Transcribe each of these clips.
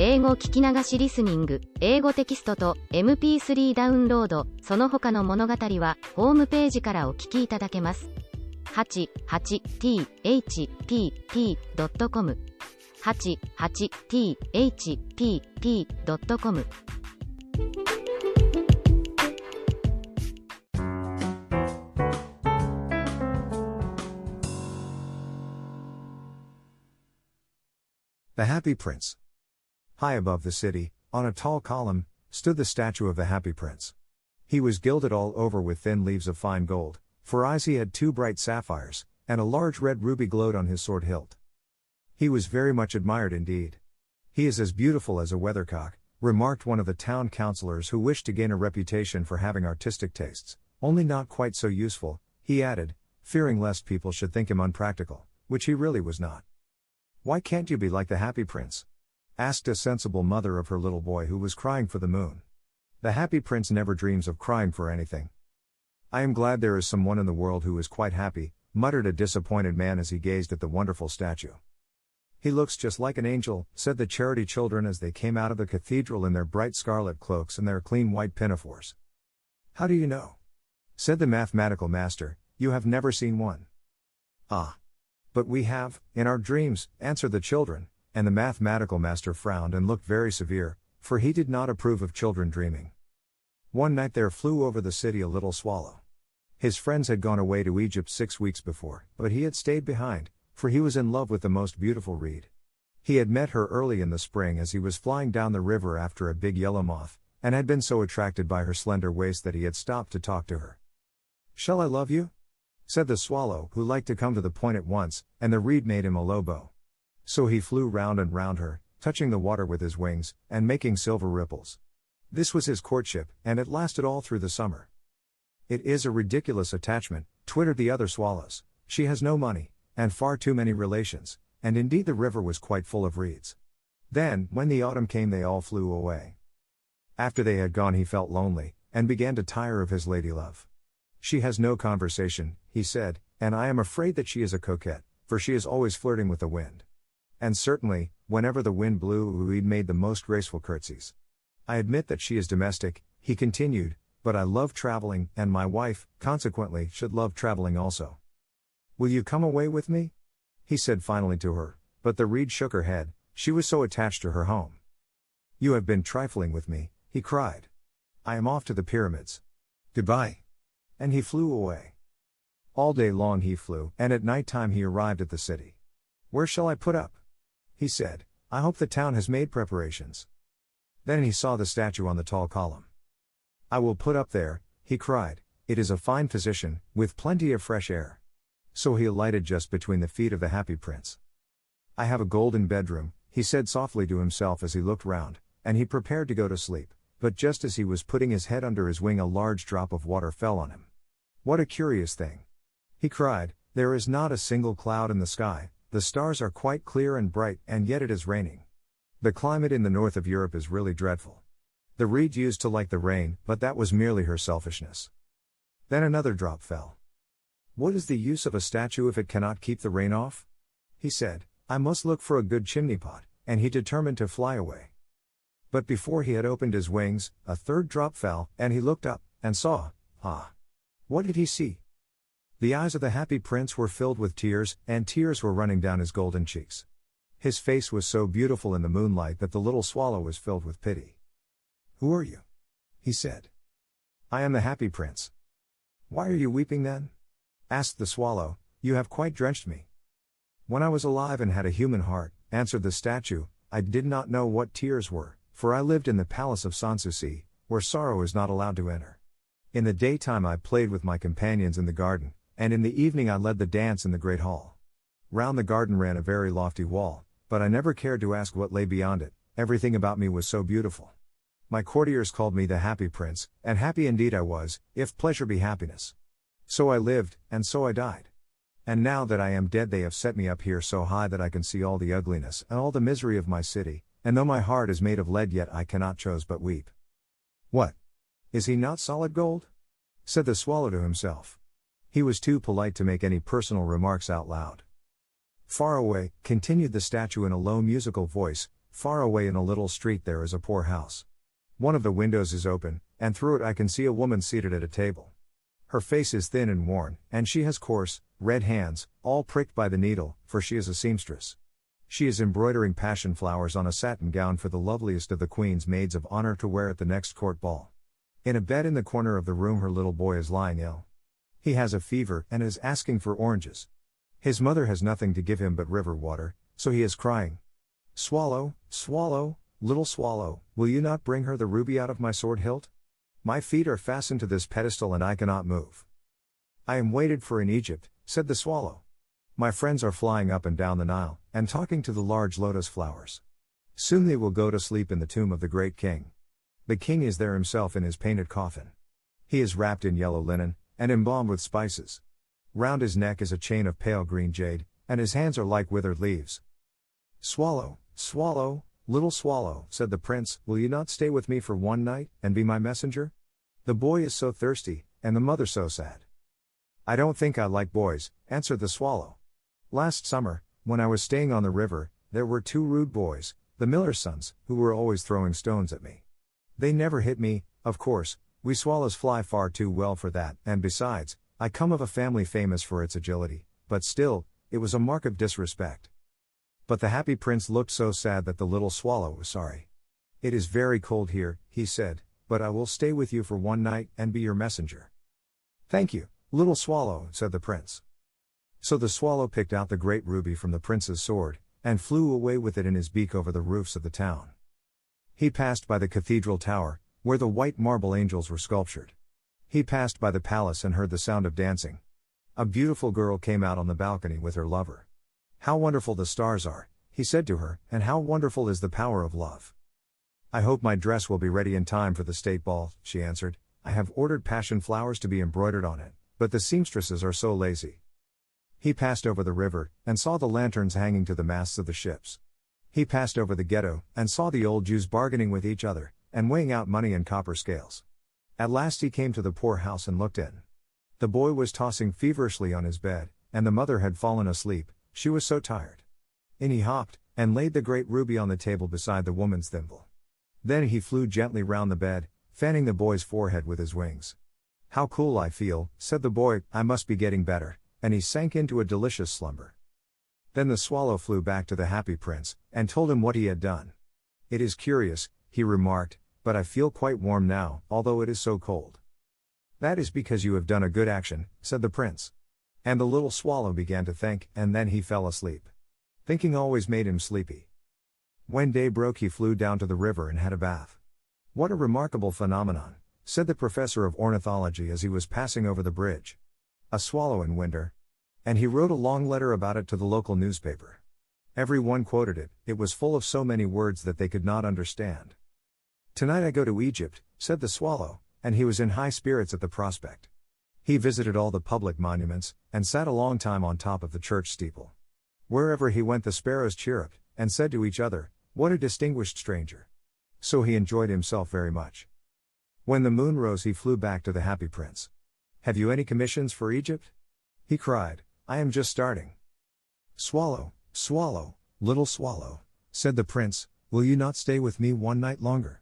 英語聞き流しリスニング、英語テキストと MP3 ダウンロード、その他の物語はホームページからお聞きいただけます。88thpp.com 88thpp.com The Happy Prince. High above the city, on a tall column, stood the statue of the Happy Prince. He was gilded all over with thin leaves of fine gold, for eyes he had 2 bright sapphires, and a large red ruby glowed on his sword hilt. He was very much admired indeed. He is as beautiful as a weathercock, remarked one of the town councillors who wished to gain a reputation for having artistic tastes, only not quite so useful, he added, fearing lest people should think him unpractical, which he really was not. "Why can't you be like the Happy Prince?" asked a sensible mother of her little boy who was crying for the moon. "The Happy Prince never dreams of crying for anything." "I am glad there is someone in the world who is quite happy," muttered a disappointed man as he gazed at the wonderful statue. "He looks just like an angel," said the charity children as they came out of the cathedral in their bright scarlet cloaks and their clean white pinafores. "How do you know?" said the mathematical master. "You have never seen one." "Ah. But we have, in our dreams," answered the children, and the mathematical master frowned and looked very severe, for he did not approve of children dreaming. One night there flew over the city a little swallow. His friends had gone away to Egypt 6 weeks before, but he had stayed behind, for he was in love with the most beautiful reed. He had met her early in the spring as he was flying down the river after a big yellow moth, and had been so attracted by her slender waist that he had stopped to talk to her. "Shall I love you?" said the swallow, who liked to come to the point at once, and the reed made him a low bow. So he flew round and round her, touching the water with his wings, and making silver ripples. This was his courtship, and it lasted all through the summer. "It is a ridiculous attachment," twittered the other swallows. "She has no money, and far too many relations," and indeed the river was quite full of reeds. Then, when the autumn came, they all flew away. After they had gone he felt lonely, and began to tire of his lady-love. "She has no conversation," he said, "and I am afraid that she is a coquette, for she is always flirting with the wind. And certainly, whenever the wind blew, Reed made the most graceful curtsies. I admit that she is domestic," he continued, "but I love traveling, and my wife, consequently, should love traveling also. Will you come away with me?" he said finally to her, but the reed shook her head, she was so attached to her home. "You have been trifling with me," he cried. "I am off to the pyramids. Goodbye." And he flew away. All day long he flew, and at night time he arrived at the city. "Where shall I put up?" he said. "I hope the town has made preparations." Then he saw the statue on the tall column. "I will put up there," he cried. "It is a fine position, with plenty of fresh air." So he alighted just between the feet of the Happy Prince. "I have a golden bedroom," he said softly to himself as he looked round, and he prepared to go to sleep, but just as he was putting his head under his wing a large drop of water fell on him. "What a curious thing!" he cried. "There is not a single cloud in the sky, the stars are quite clear and bright, and yet it is raining. The climate in the north of Europe is really dreadful." The reed used to like the rain, but that was merely her selfishness. Then another drop fell. "What is the use of a statue if it cannot keep the rain off?" he said. "I must look for a good chimney pot," and he determined to fly away. But before he had opened his wings, a third drop fell, and he looked up, and saw, what did he see? The eyes of the Happy Prince were filled with tears, and tears were running down his golden cheeks. His face was so beautiful in the moonlight that the little swallow was filled with pity. "Who are you?" he said. "I am the Happy Prince." "Why are you weeping then?" asked the swallow. "You have quite drenched me." "When I was alive and had a human heart," answered the statue, "I did not know what tears were, for I lived in the palace of Sanssouci, where sorrow is not allowed to enter. In the daytime I played with my companions in the garden, and in the evening I led the dance in the great hall. Round the garden ran a very lofty wall, but I never cared to ask what lay beyond it, everything about me was so beautiful. My courtiers called me the Happy Prince, and happy indeed I was, if pleasure be happiness. So I lived, and so I died. And now that I am dead they have set me up here so high that I can see all the ugliness and all the misery of my city, and though my heart is made of lead yet I cannot choose but weep." "What? Is he not solid gold?" said the swallow to himself. He was too polite to make any personal remarks out loud. "Far away," continued the statue in a low musical voice, far away in a little street there is a poor house. One of the windows is open, and through it I can see a woman seated at a table. Her face is thin and worn, and she has coarse, red hands, all pricked by the needle, for she is a seamstress. She is embroidering passion flowers on a satin gown for the loveliest of the queen's maids of honor to wear at the next court ball. In a bed in the corner of the room her little boy is lying ill. He has a fever and is asking for oranges. His mother has nothing to give him but river water, so he is crying. Swallow, swallow, little swallow, will you not bring her the ruby out of my sword hilt? My feet are fastened to this pedestal and I cannot move. I am waited for in Egypt, said the swallow. My friends are flying up and down the Nile, and talking to the large lotus flowers. Soon they will go to sleep in the tomb of the great king. The king is there himself in his painted coffin. He is wrapped in yellow linen, and embalmed with spices. Round his neck is a chain of pale green jade, and his hands are like withered leaves. Swallow, swallow, little swallow, said the prince, will you not stay with me for one night, and be my messenger? The boy is so thirsty, and the mother so sad. I don't think I like boys, answered the swallow. Last summer, when I was staying on the river, there were 2 rude boys, the miller's sons, who were always throwing stones at me. They never hit me, of course, we swallows fly far too well for that, and besides, I come of a family famous for its agility, but still, it was a mark of disrespect. But the happy prince looked so sad that the little swallow was sorry. It is very cold here, he said, but I will stay with you for one night, and be your messenger. Thank you, little swallow, said the prince. So the swallow picked out the great ruby from the prince's sword, and flew away with it in his beak over the roofs of the town. He passed by the cathedral tower, where the white marble angels were sculptured. He passed by the palace and heard the sound of dancing. A beautiful girl came out on the balcony with her lover. How wonderful the stars are, he said to her, and how wonderful is the power of love. I hope my dress will be ready in time for the state ball, she answered. I have ordered passion flowers to be embroidered on it, but the seamstresses are so lazy. He passed over the river, and saw the lanterns hanging to the masts of the ships. He passed over the ghetto, and saw the old Jews bargaining with each other, and weighing out money in copper scales. At last he came to the poor house and looked in. The boy was tossing feverishly on his bed, and the mother had fallen asleep, she was so tired. In he hopped, and laid the great ruby on the table beside the woman's thimble. Then he flew gently round the bed, fanning the boy's forehead with his wings. How cool I feel, said the boy, I must be getting better, and he sank into a delicious slumber. Then the swallow flew back to the happy prince, and told him what he had done. It is curious, he remarked, but I feel quite warm now, although it is so cold. That is because you have done a good action, said the prince. And the little swallow began to think, and then he fell asleep. Thinking always made him sleepy. When day broke he flew down to the river and had a bath. What a remarkable phenomenon, said the professor of ornithology as he was passing over the bridge. A swallow in winter. And he wrote a long letter about it to the local newspaper. Everyone quoted it, it was full of so many words that they could not understand. Tonight I go to Egypt, said the swallow, and he was in high spirits at the prospect. He visited all the public monuments, and sat a long time on top of the church steeple. Wherever he went the sparrows chirruped, and said to each other, what a distinguished stranger. So he enjoyed himself very much. When the moon rose he flew back to the happy prince. Have you any commissions for Egypt? He cried, I am just starting. Swallow, swallow, little swallow, said the prince, will you not stay with me one night longer?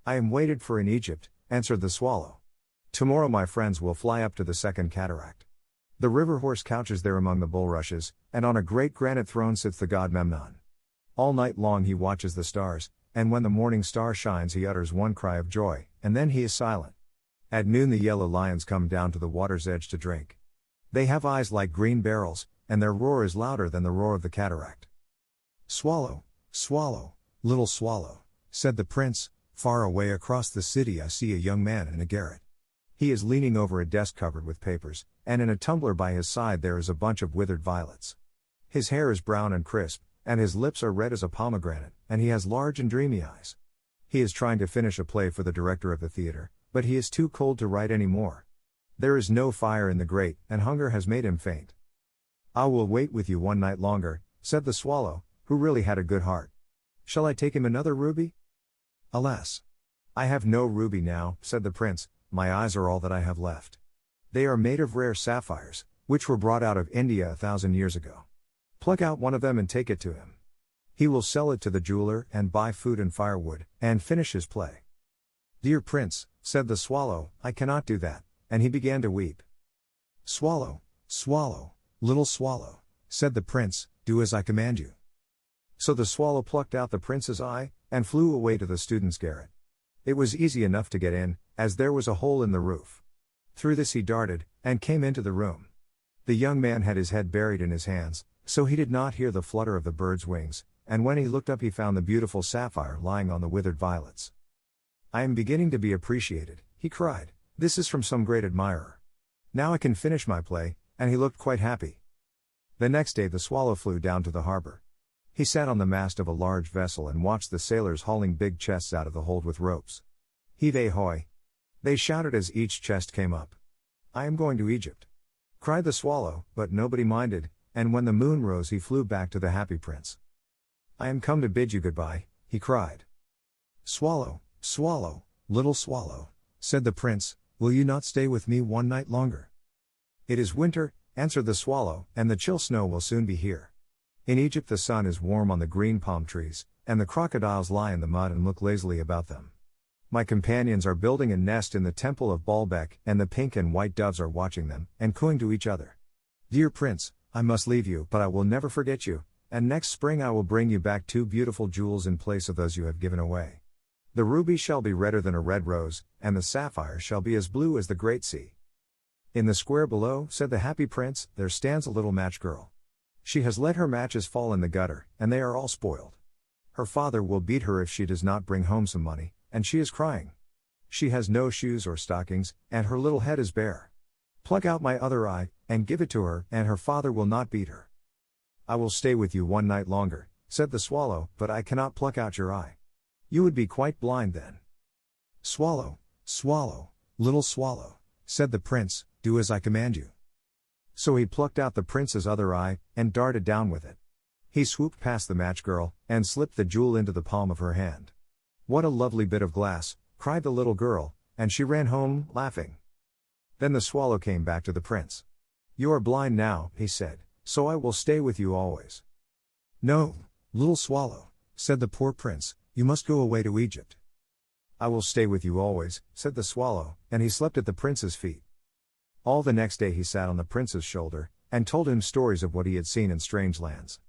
I am waited for in Egypt, answered the swallow. Tomorrow my friends will fly up to the second cataract. The river horse couches there among the bulrushes, and on a great granite throne sits the god Memnon. All night long he watches the stars, and when the morning star shines he utters one cry of joy, and then he is silent. At noon the yellow lions come down to the water's edge to drink. They have eyes like green barrels, and their roar is louder than the roar of the cataract. Swallow, swallow, little swallow, said the prince, far away across the city I see a young man in a garret. He is leaning over a desk covered with papers, and in a tumbler by his side there is a bunch of withered violets. His hair is brown and crisp, and his lips are red as a pomegranate, and he has large and dreamy eyes. He is trying to finish a play for the director of the theater, but he is too cold to write any more. There is no fire in the grate, and hunger has made him faint. I will wait with you one night longer, said the swallow, who really had a good heart. Shall I take him another ruby? Alas! I have no ruby now, said the prince, my eyes are all that I have left. They are made of rare sapphires, which were brought out of India 1,000 years ago. Pluck out one of them and take it to him. He will sell it to the jeweler and buy food and firewood, and finish his play. Dear Prince, said the swallow, I cannot do that, and he began to weep. Swallow, swallow, little swallow, said the prince, do as I command you. So the swallow plucked out the prince's eye, and flew away to the student's garret. It was easy enough to get in, as there was a hole in the roof. Through this he darted, and came into the room. The young man had his head buried in his hands, so he did not hear the flutter of the bird's wings, and when he looked up he found the beautiful sapphire lying on the withered violets. I am beginning to be appreciated, he cried. This is from some great admirer. Now I can finish my play, and he looked quite happy. The next day the swallow flew down to the harbor. He sat on the mast of a large vessel and watched the sailors hauling big chests out of the hold with ropes. Heave ahoy! They shouted as each chest came up. I am going to Egypt, cried the swallow, but nobody minded, and when the moon rose he flew back to the happy prince. I am come to bid you goodbye, he cried. Swallow, swallow, little swallow, said the prince, will you not stay with me one night longer? It is winter, answered the swallow, and the chill snow will soon be here. In Egypt the sun is warm on the green palm trees, and the crocodiles lie in the mud and look lazily about them. My companions are building a nest in the temple of Baalbek, and the pink and white doves are watching them, and cooing to each other. Dear prince, I must leave you, but I will never forget you, and next spring I will bring you back 2 beautiful jewels in place of those you have given away. The ruby shall be redder than a red rose, and the sapphire shall be as blue as the great sea. In the square below, said the happy prince, there stands a little match girl. She has let her matches fall in the gutter, and they are all spoiled. Her father will beat her if she does not bring home some money, and she is crying. She has no shoes or stockings, and her little head is bare. Pluck out my other eye, and give it to her, and her father will not beat her. I will stay with you one night longer, said the swallow, but I cannot pluck out your eye. You would be quite blind then. Swallow, swallow, little swallow, said the prince, do as I command you. So he plucked out the prince's other eye, and darted down with it. He swooped past the match girl, and slipped the jewel into the palm of her hand. What a lovely bit of glass, cried the little girl, and she ran home, laughing. Then the swallow came back to the prince. You are blind now, he said, so I will stay with you always. No, little swallow, said the poor prince, you must go away to Egypt. I will stay with you always, said the swallow, and he slept at the prince's feet. All the next day he sat on the prince's shoulder, and told him stories of what he had seen in strange lands.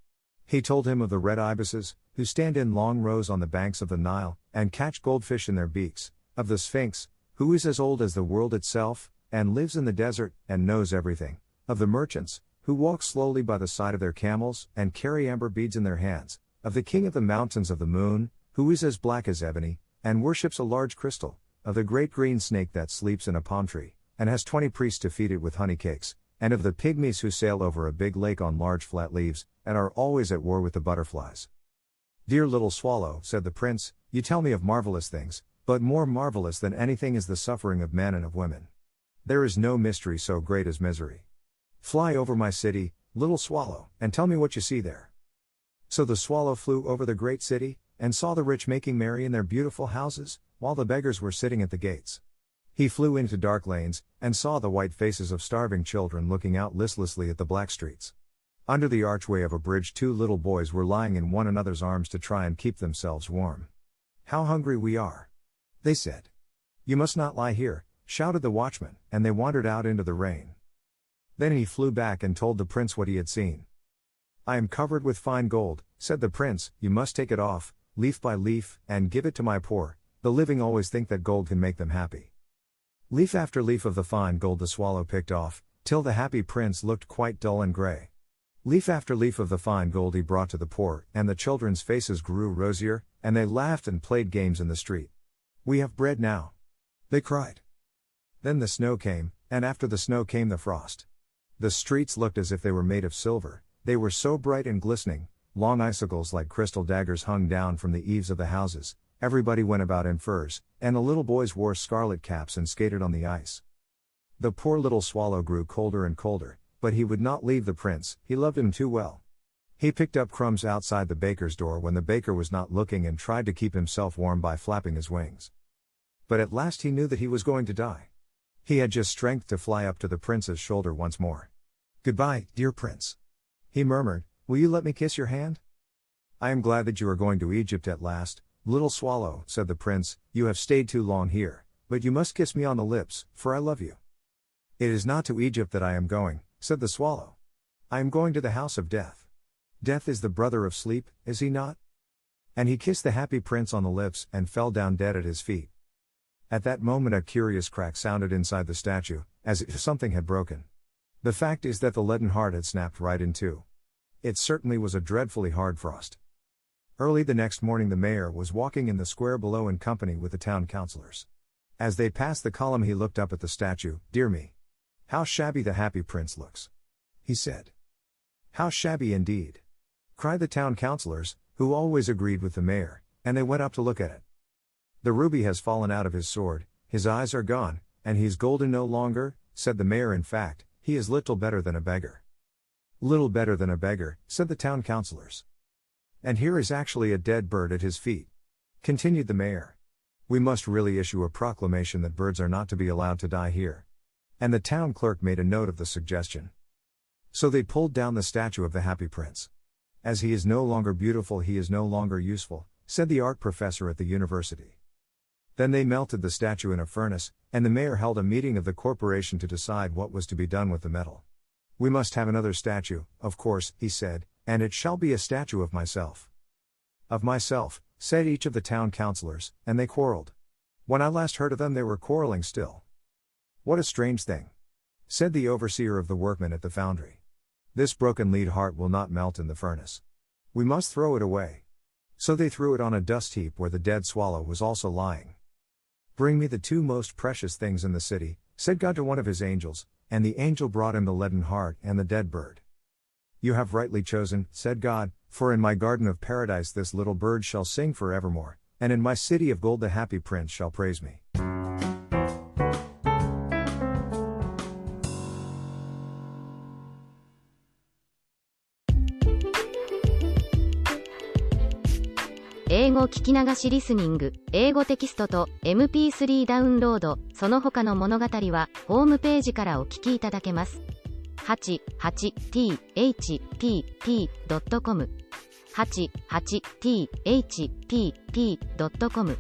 He told him of the red ibises, who stand in long rows on the banks of the Nile, and catch goldfish in their beaks, of the Sphinx, who is as old as the world itself, and lives in the desert, and knows everything, of the merchants, who walk slowly by the side of their camels, and carry amber beads in their hands, of the king of the mountains of the moon, who is as black as ebony, and worships a large crystal, of the great green snake that sleeps in a palm tree, and has 20 priests to feed it with honey cakes, and of the pygmies who sail over a big lake on large flat leaves, and are always at war with the butterflies. Dear little swallow, said the prince, you tell me of marvelous things, but more marvelous than anything is the suffering of men and of women. There is no mystery so great as misery. Fly over my city, little swallow, and tell me what you see there. So the swallow flew over the great city, and saw the rich making merry in their beautiful houses, while the beggars were sitting at the gates. He flew into dark lanes, and saw the white faces of starving children looking out listlessly at the black streets. Under the archway of a bridge 2 little boys were lying in one another's arms to try and keep themselves warm. How hungry we are, they said. You must not lie here, shouted the watchman, and they wandered out into the rain. Then he flew back and told the prince what he had seen. I am covered with fine gold, said the prince, you must take it off, leaf by leaf, and give it to my poor. The living always think that gold can make them happy. Leaf after leaf of the fine gold the swallow picked off, till the happy prince looked quite dull and grey. Leaf after leaf of the fine gold he brought to the poor, and the children's faces grew rosier, and they laughed and played games in the street. We have bread now, they cried. Then the snow came, and after the snow came the frost. The streets looked as if they were made of silver, they were so bright and glistening, long icicles like crystal daggers hung down from the eaves of the houses, everybody went about in furs, and the little boys wore scarlet caps and skated on the ice. The poor little swallow grew colder and colder, but he would not leave the prince, he loved him too well. He picked up crumbs outside the baker's door when the baker was not looking and tried to keep himself warm by flapping his wings. But at last he knew that he was going to die. He had just strength to fly up to the prince's shoulder once more. Goodbye, dear prince, he murmured, will you let me kiss your hand? I am glad that you are going to Egypt at last, little swallow, said the prince. You have stayed too long here, but you must kiss me on the lips, for I love you. It is not to Egypt that I am going, said the swallow. I am going to the house of death. Death is the brother of sleep, is he not? And he kissed the happy prince on the lips and fell down dead at his feet. At that moment a curious crack sounded inside the statue, as if something had broken. The fact is that the leaden heart had snapped right in two. It certainly was a dreadfully hard frost. Early the next morning the mayor was walking in the square below in company with the town councillors. As they passed the column he looked up at the statue. Dear me! How shabby the happy prince looks! He said. How shabby indeed! Cried the town councillors, who always agreed with the mayor, and they went up to look at it. The ruby has fallen out of his sword, his eyes are gone, and he's golden no longer, said the mayor. In fact, he is little better than a beggar. Little better than a beggar, said the town councillors. And here is actually a dead bird at his feet, continued the mayor. We must really issue a proclamation that birds are not to be allowed to die here. And the town clerk made a note of the suggestion. So they pulled down the statue of the happy prince. As he is no longer beautiful, he is no longer useful, said the art professor at the university. Then they melted the statue in a furnace, and the mayor held a meeting of the corporation to decide what was to be done with the metal. We must have another statue, of course, he said, and it shall be a statue of myself. Of myself, said each of the town councillors, and they quarreled. When I last heard of them they were quarreling still. What a strange thing, said the overseer of the workmen at the foundry. This broken lead heart will not melt in the furnace. We must throw it away. So they threw it on a dust heap where the dead swallow was also lying. Bring me the two most precious things in the city, said God to one of his angels, and the angel brought him the leaden heart and the dead bird. You have rightly chosen, said God, for in my garden of paradise this little bird shall sing forevermore, and in my city of gold the happy prince shall praise me.英語聞き流しリスニング、英語テキストと MP3 ダウンロード、その他の物語はホームページからお聞きいただけます。88thpp.com 88thpp.com